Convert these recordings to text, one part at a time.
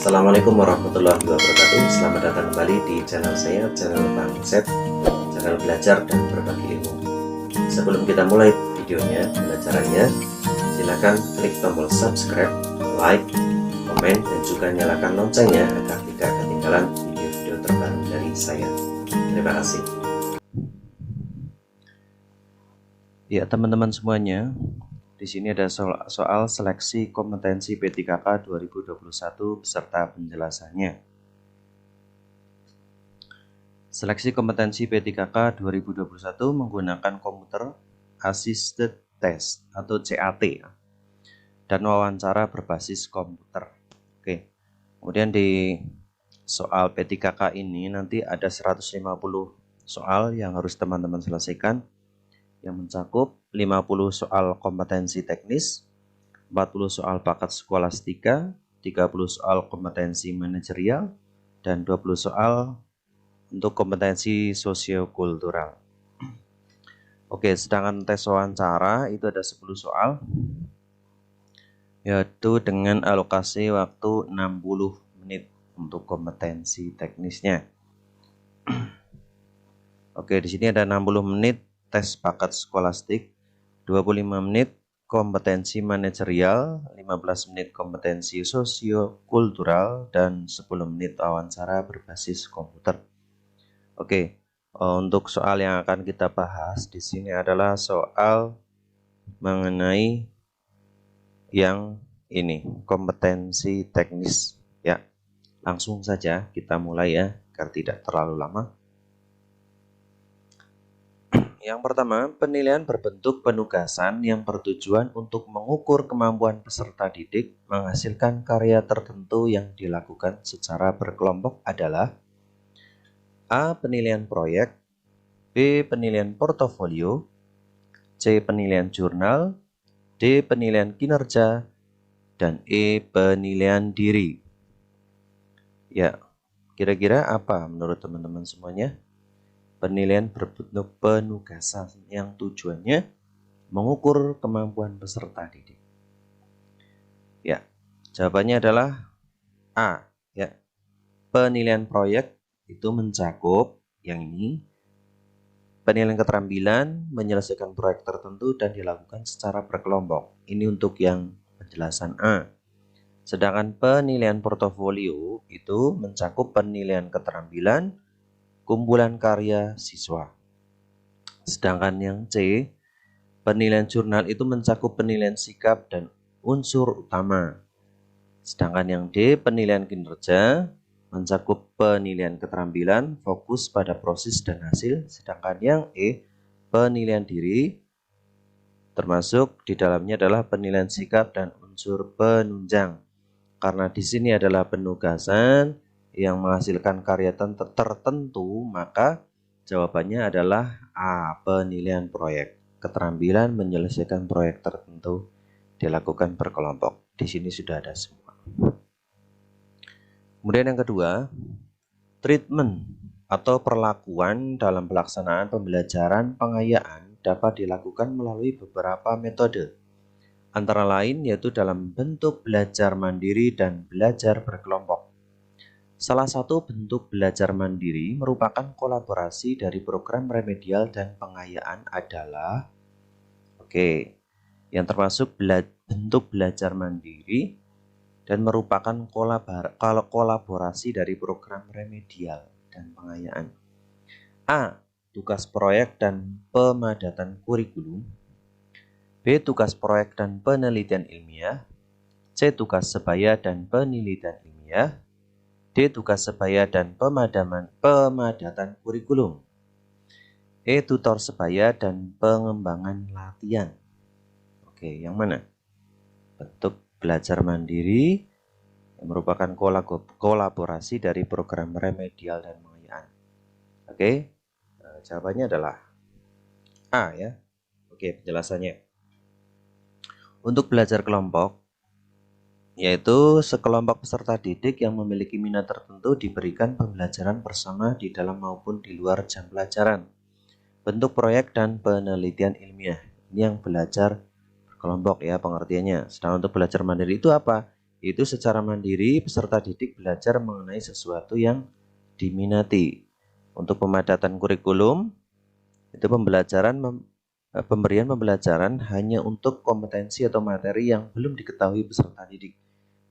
Assalamualaikum warahmatullahi wabarakatuh. Selamat datang kembali di channel saya, channel Bang Sep, channel belajar dan berbagi ilmu. Sebelum kita mulai videonya, pembelajarannya, silakan klik tombol subscribe, like, komen, dan juga nyalakan loncengnya agar tidak ketinggalan video-video terbaru dari saya. Terima kasih. Ya, teman-teman semuanya, di sini ada soal seleksi kompetensi P3K 2021 beserta penjelasannya. Seleksi kompetensi P3K 2021 menggunakan Computer Assisted Test atau CAT dan wawancara berbasis komputer. Oke. Kemudian di soal P3K ini nanti ada 150 soal yang harus teman-teman selesaikan, yang mencakup 50 soal kompetensi teknis, 40 soal bakat skolastika, 30 soal kompetensi manajerial, dan 20 soal untuk kompetensi sosiokultural. Oke, sedangkan tes wawancara itu ada 10 soal, yaitu dengan alokasi waktu 60 menit untuk kompetensi teknisnya. Oke, di sini ada 60 menit tes bakat skolastik, 25 menit kompetensi manajerial, 15 menit kompetensi sosiokultural, dan 10 menit wawancara berbasis komputer. Oke, untuk soal yang akan kita bahas di sini adalah soal mengenai yang ini, kompetensi teknis. Ya, langsung saja kita mulai ya, agar tidak terlalu lama. Yang pertama, penilaian berbentuk penugasan yang bertujuan untuk mengukur kemampuan peserta didik menghasilkan karya tertentu yang dilakukan secara berkelompok adalah A. Penilaian proyek, B. Penilaian portofolio, C. Penilaian jurnal, D. Penilaian kinerja, dan E. Penilaian diri. Ya, kira-kira apa menurut teman-teman semuanya? Penilaian berbentuk penugasan yang tujuannya mengukur kemampuan peserta didik. Ya, jawabannya adalah A. Ya, penilaian proyek itu mencakup yang ini, penilaian keterampilan menyelesaikan proyek tertentu dan dilakukan secara berkelompok. Ini untuk yang penjelasan A. Sedangkan penilaian portofolio itu mencakup penilaian keterampilan kumpulan karya siswa. Sedangkan yang C, penilaian jurnal itu mencakup penilaian sikap dan unsur utama. Sedangkan yang D, penilaian kinerja, mencakup penilaian keterampilan, fokus pada proses dan hasil. Sedangkan yang E, penilaian diri, termasuk di dalamnya adalah penilaian sikap dan unsur penunjang. Karena di sini adalah penugasan yang menghasilkan karya tertentu, maka jawabannya adalah A. Penilaian proyek. Keterampilan menyelesaikan proyek tertentu dilakukan berkelompok. Di sini sudah ada semua. Kemudian yang kedua, treatment atau perlakuan dalam pelaksanaan pembelajaran pengayaan dapat dilakukan melalui beberapa metode. Antara lain yaitu dalam bentuk belajar mandiri dan belajar berkelompok. Salah satu bentuk belajar mandiri merupakan kolaborasi dari program remedial dan pengayaan adalah yang termasuk bentuk belajar mandiri dan merupakan kolaborasi dari program remedial dan pengayaan. A. Tugas proyek dan pemadatan kurikulum. B. Tugas proyek dan penelitian ilmiah. C. Tugas sebaya dan penelitian ilmiah. D. Tugas sebaya dan pemadatan kurikulum. E. Tutor sebaya dan pengembangan latihan. Oke, yang mana? Bentuk belajar mandiri yang merupakan kolaborasi dari program remedial dan pengayaan. Oke, jawabannya adalah A ya. Oke, penjelasannya. Untuk belajar kelompok, yaitu sekelompok peserta didik yang memiliki minat tertentu diberikan pembelajaran bersama di dalam maupun di luar jam pelajaran. Bentuk proyek dan penelitian ilmiah, ini yang belajar berkelompok ya pengertiannya. Sedangkan untuk belajar mandiri itu apa? itu secara mandiri peserta didik belajar mengenai sesuatu yang diminati. Untuk pemadatan kurikulum, itu pemberian pembelajaran hanya untuk kompetensi atau materi yang belum diketahui peserta didik.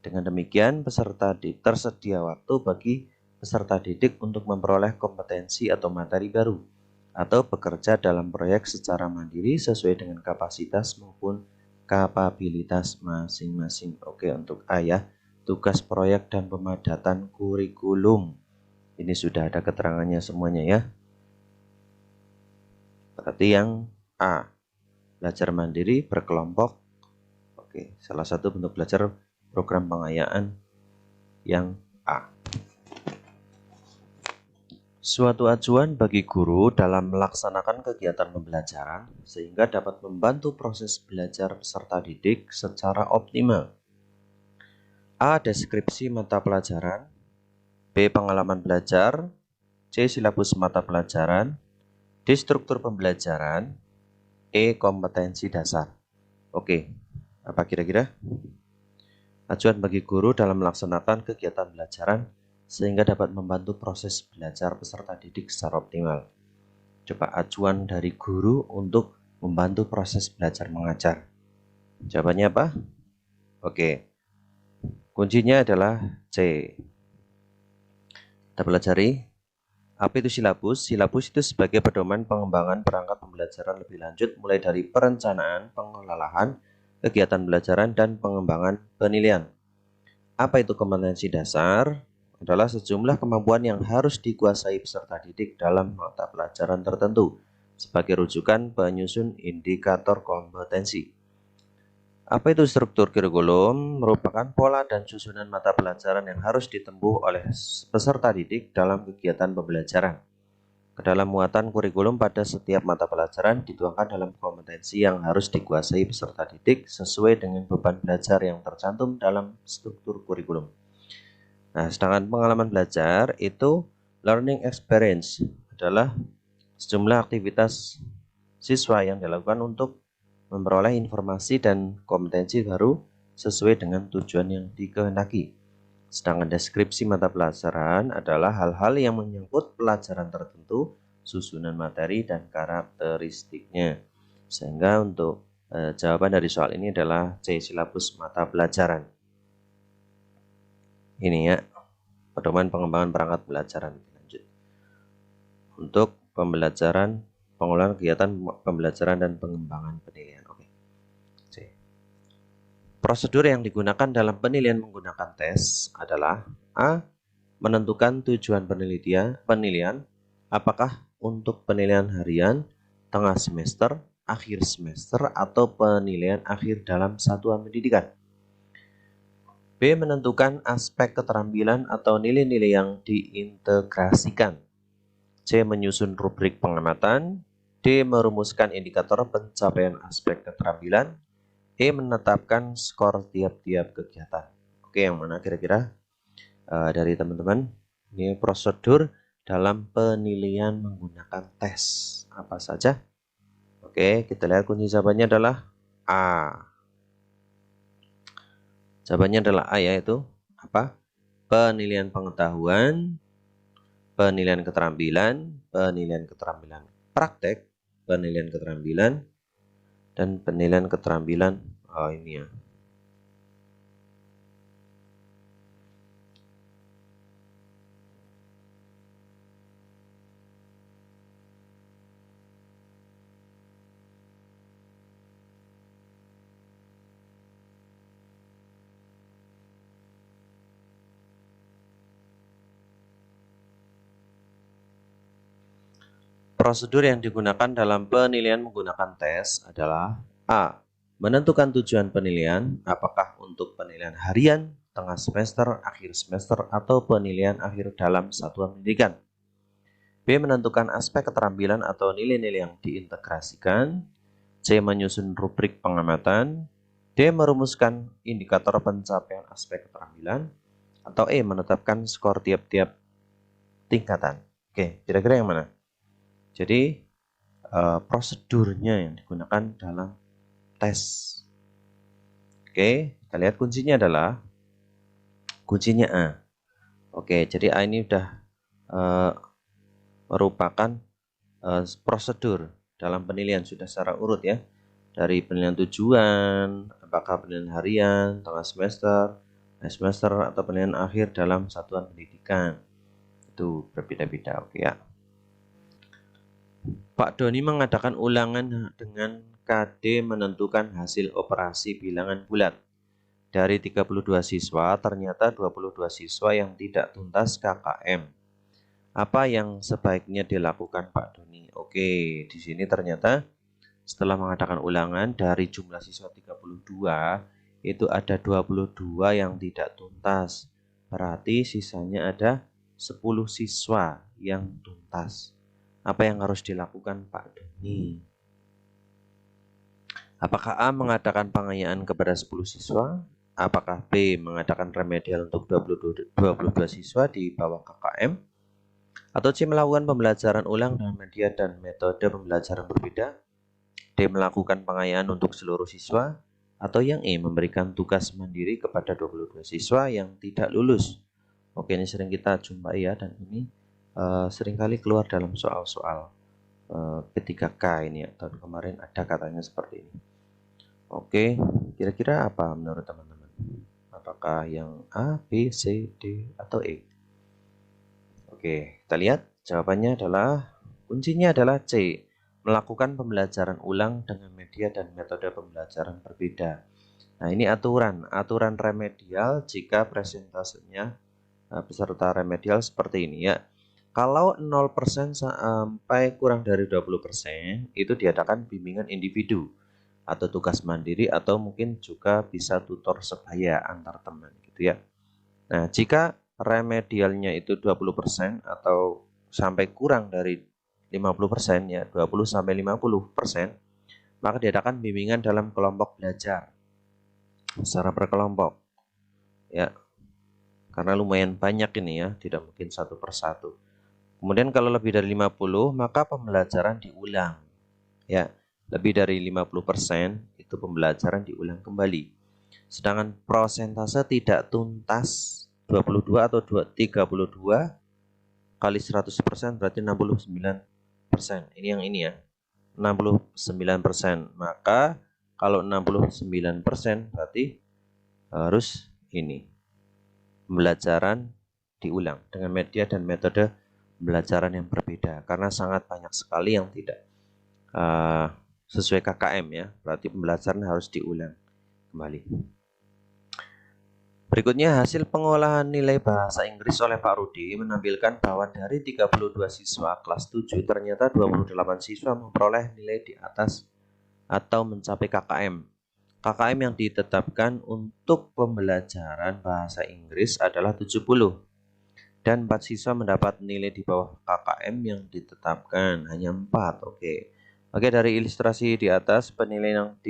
Dengan demikian, tersedia waktu bagi peserta didik untuk memperoleh kompetensi atau materi baru, atau bekerja dalam proyek secara mandiri sesuai dengan kapasitas maupun kapabilitas masing-masing. Oke, untuk A ya, tugas proyek dan pemadatan kurikulum. Ini sudah ada keterangannya semuanya ya. Berarti yang A, belajar mandiri berkelompok. Oke, salah satu bentuk belajar program pengayaan yang A. Suatu acuan bagi guru dalam melaksanakan kegiatan pembelajaran sehingga dapat membantu proses belajar peserta didik secara optimal. A. Deskripsi mata pelajaran, B. Pengalaman belajar, C. Silabus mata pelajaran, D. Struktur pembelajaran, E. Kompetensi dasar. Oke, apa kira-kira? Acuan bagi guru dalam melaksanakan kegiatan pembelajaran sehingga dapat membantu proses belajar peserta didik secara optimal. Coba acuan dari guru untuk membantu proses belajar mengajar. Jawabannya apa? Oke, kuncinya adalah C. Kita pelajari. Apa itu silabus? Silabus itu sebagai pedoman pengembangan perangkat pembelajaran lebih lanjut mulai dari perencanaan, pengelolaan, kegiatan pembelajaran, dan pengembangan penilaian. Apa itu kompetensi dasar? Adalah sejumlah kemampuan yang harus dikuasai peserta didik dalam mata pelajaran tertentu sebagai rujukan penyusun indikator kompetensi. Apa itu struktur kurikulum? Merupakan pola dan susunan mata pelajaran yang harus ditempuh oleh peserta didik dalam kegiatan pembelajaran. Kedalam muatan kurikulum pada setiap mata pelajaran dituangkan dalam kompetensi yang harus dikuasai peserta didik sesuai dengan beban belajar yang tercantum dalam struktur kurikulum. Nah, sedangkan pengalaman belajar itu learning experience adalah sejumlah aktivitas siswa yang dilakukan untuk memperoleh informasi dan kompetensi baru sesuai dengan tujuan yang dikehendaki. Sedangkan deskripsi mata pelajaran adalah hal-hal yang menyangkut pelajaran tertentu, susunan materi, dan karakteristiknya. Sehingga untuk jawaban dari soal ini adalah C. Silabus mata pelajaran. Ini ya, pedoman pengembangan perangkat pembelajaran. Lanjut. Untuk pembelajaran, pengelolaan kegiatan pembelajaran dan pengembangan penilaian. Oke. C. Prosedur yang digunakan dalam penilaian menggunakan tes adalah A. Menentukan tujuan penilaian, apakah untuk penilaian harian, tengah semester, akhir semester, atau penilaian akhir dalam satuan pendidikan. B. Menentukan aspek keterampilan atau nilai-nilai yang diintegrasikan. C. Menyusun rubrik pengamatan. D. Merumuskan indikator pencapaian aspek keterampilan. E. Menetapkan skor tiap-tiap kegiatan. Oke, yang mana kira-kira dari teman-teman? Ini prosedur dalam penilaian menggunakan tes. Apa saja? Oke, kita lihat kunci jawabannya adalah A. Jawabannya adalah A, yaitu apa? Penilaian pengetahuan, penilaian keterampilan praktek, penilaian keterampilan, dan penilaian keterampilan ini ya. Prosedur yang digunakan dalam penilaian menggunakan tes adalah A. Menentukan tujuan penilaian, apakah untuk penilaian harian, tengah semester, akhir semester, atau penilaian akhir dalam satuan pendidikan. B. Menentukan aspek keterampilan atau nilai-nilai yang diintegrasikan. C. Menyusun rubrik pengamatan. D. Merumuskan indikator pencapaian aspek keterampilan. Atau E. Menetapkan skor tiap-tiap tingkatan. Oke, kira-kira yang mana? Jadi prosedurnya yang digunakan dalam tes. Oke, kita lihat kuncinya adalah Kuncinya A. Oke, jadi A ini udah merupakan prosedur dalam penilaian sudah secara urut ya. Dari penilaian tujuan, apakah penilaian harian, tengah semester, semester atau penilaian akhir dalam satuan pendidikan. Itu berbeda-beda, oke ya. Pak Doni mengadakan ulangan dengan KD menentukan hasil operasi bilangan bulat. Dari 32 siswa, ternyata 22 siswa yang tidak tuntas KKM. Apa yang sebaiknya dilakukan Pak Doni? Oke, di sini ternyata setelah mengadakan ulangan dari jumlah siswa 32, itu ada 22 yang tidak tuntas. Berarti sisanya ada 10 siswa yang tuntas. Apa yang harus dilakukan Pak Doni? Apakah A mengadakan pengayaan kepada 10 siswa? Apakah B mengadakan remedial untuk 22 siswa di bawah KKM? Atau C melakukan pembelajaran ulang dengan media dan metode pembelajaran berbeda? D melakukan pengayaan untuk seluruh siswa? Atau yang E memberikan tugas mandiri kepada 22 siswa yang tidak lulus? Oke, ini sering kita jumpai ya, dan ini seringkali keluar dalam soal-soal ketiga K ini ya. Tahun kemarin ada katanya seperti ini. Oke, kira-kira apa menurut teman-teman? Apakah yang A, B, C, D, atau E? Oke, kita lihat jawabannya adalah, kuncinya adalah C, melakukan pembelajaran ulang dengan media dan metode pembelajaran berbeda. Nah, ini aturan remedial jika presentasenya peserta remedial seperti ini ya. Kalau 0% sampai kurang dari 20% itu diadakan bimbingan individu atau tugas mandiri, atau mungkin juga bisa tutor sebaya antar teman gitu ya. Nah, jika remedialnya itu 20% atau sampai kurang dari 50% ya, 20 sampai 50%, maka diadakan bimbingan dalam kelompok belajar secara berkelompok ya. Karena lumayan banyak ini ya, tidak mungkin satu persatu. Kemudian kalau lebih dari 50, maka pembelajaran diulang ya. Lebih dari 50% itu pembelajaran diulang kembali. Sedangkan prosentase tidak tuntas 22 atau 32 kali 100% berarti 69%. Ini yang ini ya, 69%. Maka kalau 69% berarti harus ini, pembelajaran diulang dengan media dan metode pembelajaran yang berbeda. Karena sangat banyak sekali yang tidak sesuai KKM ya, berarti pembelajaran harus diulang kembali. Berikutnya hasil pengolahan nilai bahasa Inggris oleh Pak Rudi menampilkan bahwa dari 32 siswa kelas 7 ternyata 28 siswa memperoleh nilai di atas atau mencapai KKM. KKM yang ditetapkan untuk pembelajaran bahasa Inggris adalah 70 dan 4 siswa mendapat nilai di bawah KKM yang ditetapkan hanya 4. Oke, dari ilustrasi di atas penilaian yang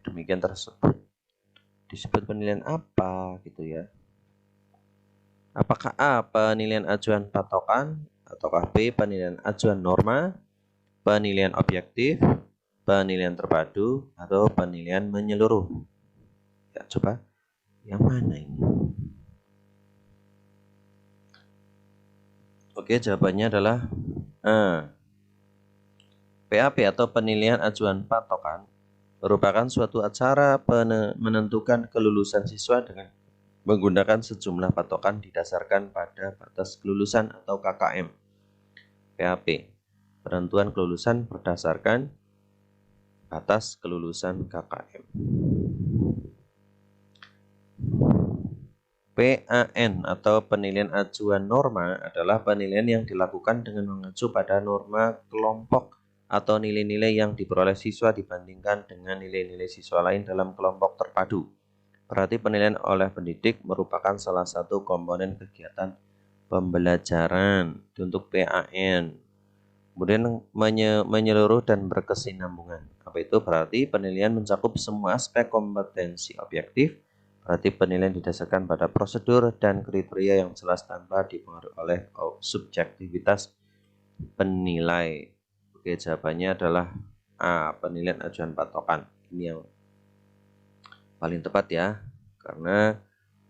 demikian tersebut disebut penilaian apa gitu ya? Apakah A penilaian acuan patokan, ataukah B penilaian acuan norma, penilaian objektif, penilaian terpadu, atau penilaian menyeluruh? Ya, coba yang mana ini? Oke, jawabannya adalah A. PAP atau penilaian acuan patokan merupakan suatu acara menentukan kelulusan siswa dengan menggunakan sejumlah patokan didasarkan pada batas kelulusan atau KKM. PAP, penentuan kelulusan berdasarkan batas kelulusan KKM. PAN atau penilaian acuan norma adalah penilaian yang dilakukan dengan mengacu pada norma kelompok atau nilai-nilai yang diperoleh siswa dibandingkan dengan nilai-nilai siswa lain dalam kelompok terpadu. Berarti penilaian oleh pendidik merupakan salah satu komponen kegiatan pembelajaran untuk PAN. Kemudian menyeluruh dan berkesinambungan. Apa itu? Berarti penilaian mencakup semua aspek kompetensi objektif. Berarti penilaian didasarkan pada prosedur dan kriteria yang jelas tanpa dipengaruhi oleh subjektivitas penilai. Oke, jawabannya adalah A, penilaian acuan patokan. Ini yang paling tepat ya, karena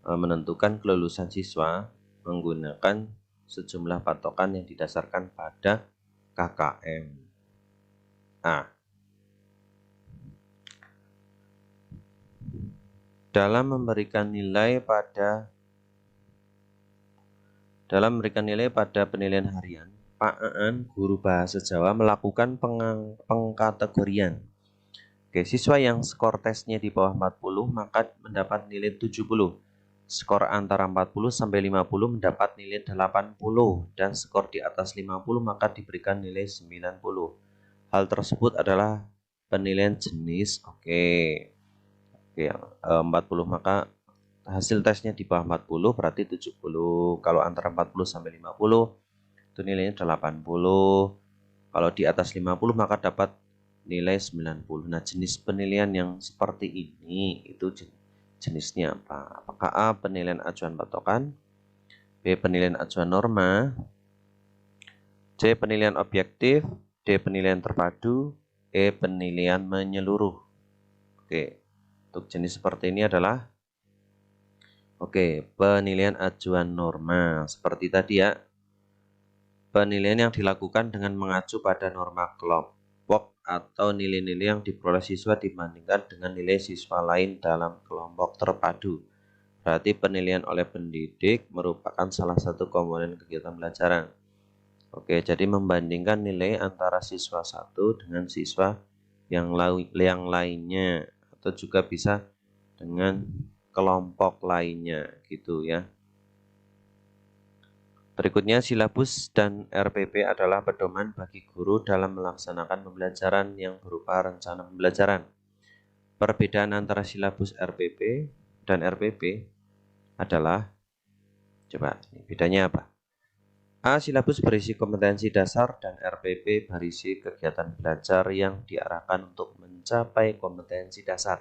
menentukan kelulusan siswa menggunakan sejumlah patokan yang didasarkan pada KKM. Dalam memberikan nilai pada penilaian harian, Pak Aan, guru bahasa Jawa, melakukan pengkategorian. Oke, siswa yang skor tesnya di bawah 40 maka mendapat nilai 70. Skor antara 40 sampai 50 mendapat nilai 80 dan skor di atas 50 maka diberikan nilai 90. Hal tersebut adalah penilaian jenis. Oke, 40 maka hasil tesnya di bawah 40 berarti 70. Kalau antara 40 sampai 50 itu nilainya 80. Kalau di atas 50 maka dapat nilai 90. Nah, jenis penilaian yang seperti ini itu jenisnya apa? Apakah A. penilaian acuan patokan, B. penilaian acuan norma, C. penilaian objektif, D. penilaian terpadu, E. penilaian menyeluruh. Oke, untuk jenis seperti ini adalah penilaian acuan norma. Seperti tadi ya, penilaian yang dilakukan dengan mengacu pada norma kelompok atau nilai-nilai yang diperoleh siswa dibandingkan dengan nilai siswa lain dalam kelompok terpadu. Berarti penilaian oleh pendidik merupakan salah satu komponen kegiatan pelajaran. Oke, jadi membandingkan nilai antara siswa satu dengan siswa yang lainnya, atau juga bisa dengan kelompok lainnya gitu ya. Berikutnya, silabus dan RPP adalah pedoman bagi guru dalam melaksanakan pembelajaran yang berupa rencana pembelajaran. Perbedaan antara silabus RPP dan RPP adalah, coba bedanya apa? A. Silabus berisi kompetensi dasar dan RPP berisi kegiatan belajar yang diarahkan untuk mencapai kompetensi dasar.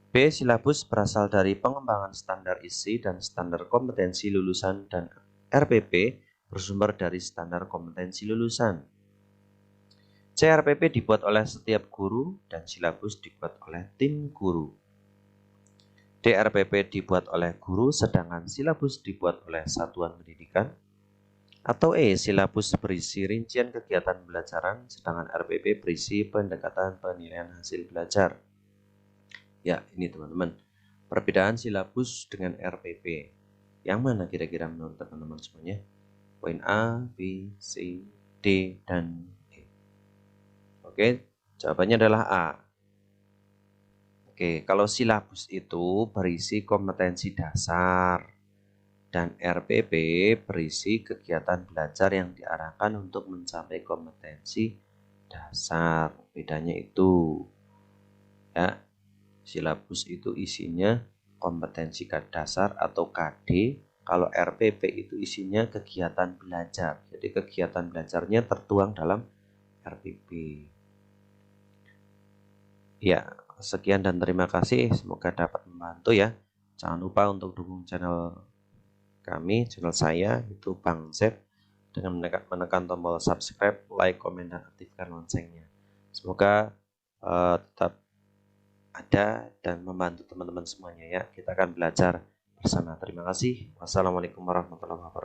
B. Silabus berasal dari pengembangan standar isi dan standar kompetensi lulusan dan RPP bersumber dari standar kompetensi lulusan. C. RPP dibuat oleh setiap guru dan silabus dibuat oleh tim guru. D. RPP dibuat oleh guru sedangkan silabus dibuat oleh satuan pendidikan. Atau E. Silabus berisi rincian kegiatan pembelajaran sedangkan RPP berisi pendekatan penilaian hasil belajar. Ya, ini teman-teman, perbedaan silabus dengan RPP. Yang mana kira-kira menurut teman-teman semuanya? Poin A, B, C, D, dan E. Oke, jawabannya adalah A. Oke, kalau silabus itu berisi kompetensi dasar dan RPP berisi kegiatan belajar yang diarahkan untuk mencapai kompetensi dasar. Bedanya itu ya. Silabus itu isinya kompetensi dasar atau KD, kalau RPP itu isinya kegiatan belajar. Jadi kegiatan belajarnya tertuang dalam RPP. Ya, sekian dan terima kasih. Semoga dapat membantu ya. Jangan lupa untuk dukung channel kami, channel saya, itu Bang Zep, dengan menekan tombol subscribe, like, komen, dan aktifkan loncengnya. Semoga tetap ada dan membantu teman-teman semuanya ya. Kita akan belajar bersama. Terima kasih. Wassalamualaikum warahmatullahi wabarakatuh.